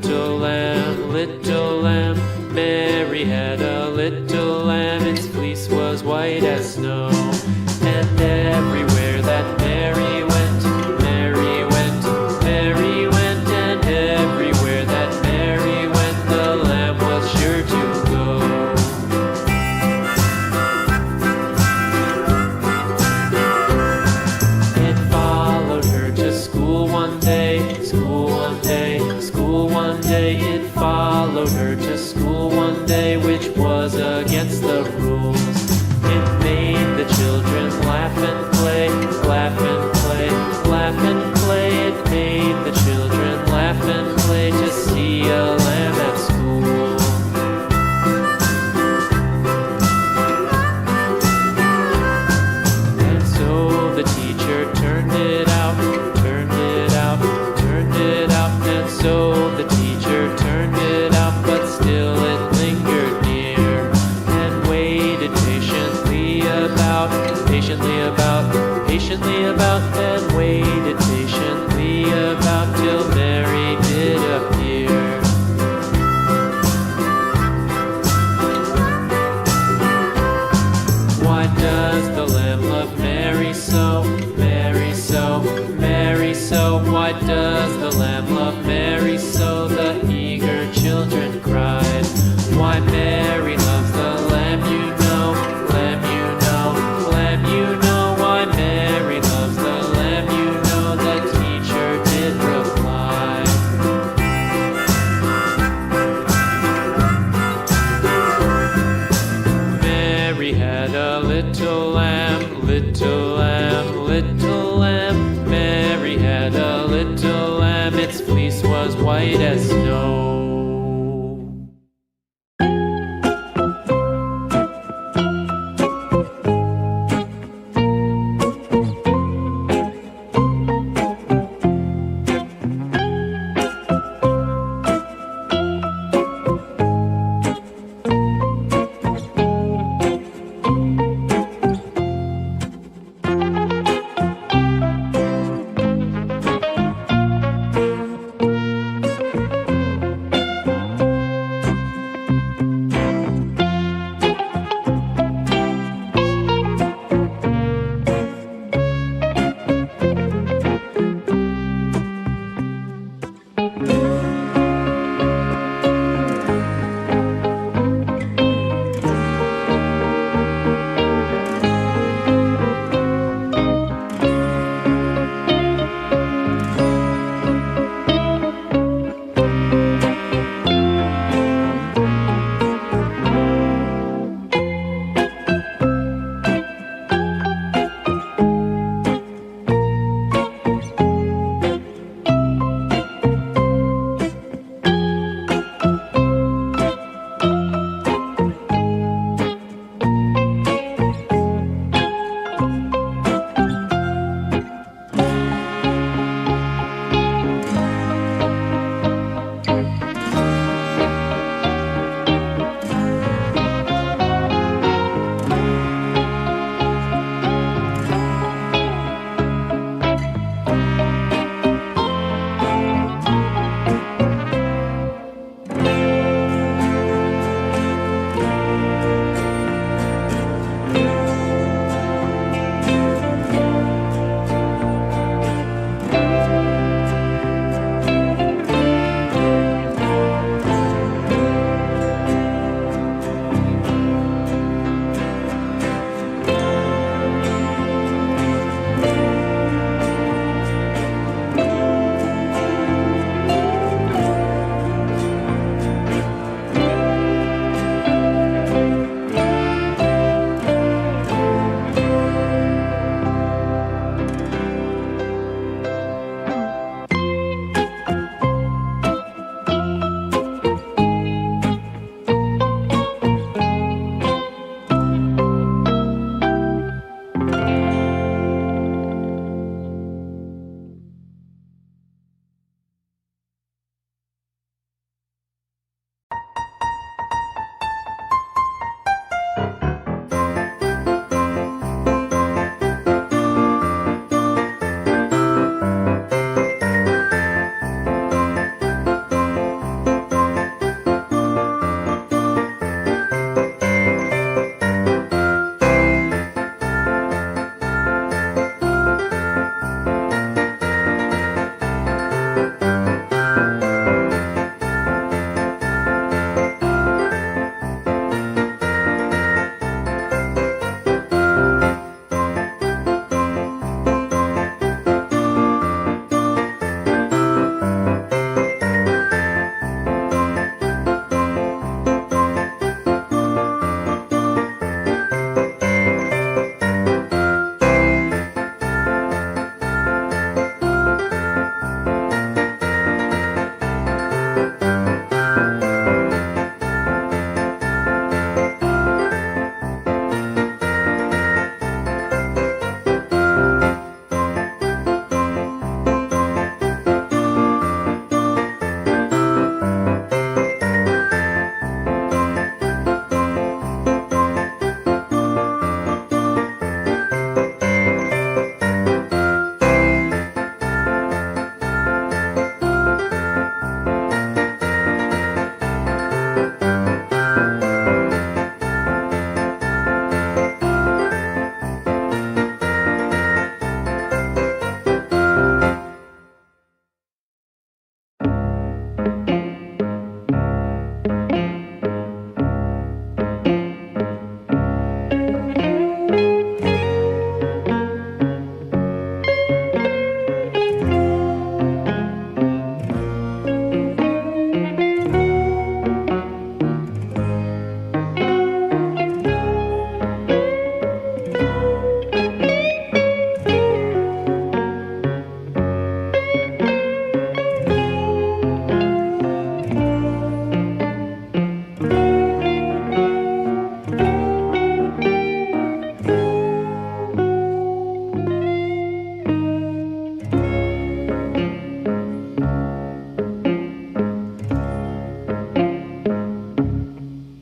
little lamb, little lamb. Mary had a little lamb, its fleece was white as snow. And everywhere that Mary went, Mary went, Mary went. And everywhere that Mary went, the lamb was sure to go. It followed her to school one day, school one day, school one day. It followed her to school one day, which was against the rules. It made the children laugh and play, laugh and play, laugh and play. It made the children laugh and play to see a lamb at school. And so the teacher turned it out, turned it out, turned it out. And so the teacher turned it out, but still it lingered near and waited patiently about, patiently about, patiently about, and waited patiently about till Mary did appear. Why does the lamb love Mary so, Mary so, Mary so? Why does the lamb love Mary so? The eager children cried. Why Mary loves the lamb, you know, lamb, you know, lamb, you know. Why Mary loves the lamb, you know, the teacher did reply. Mary had a little lamb, little lamb, little lamb. Mary had a little lamb, its fleece was white as snow.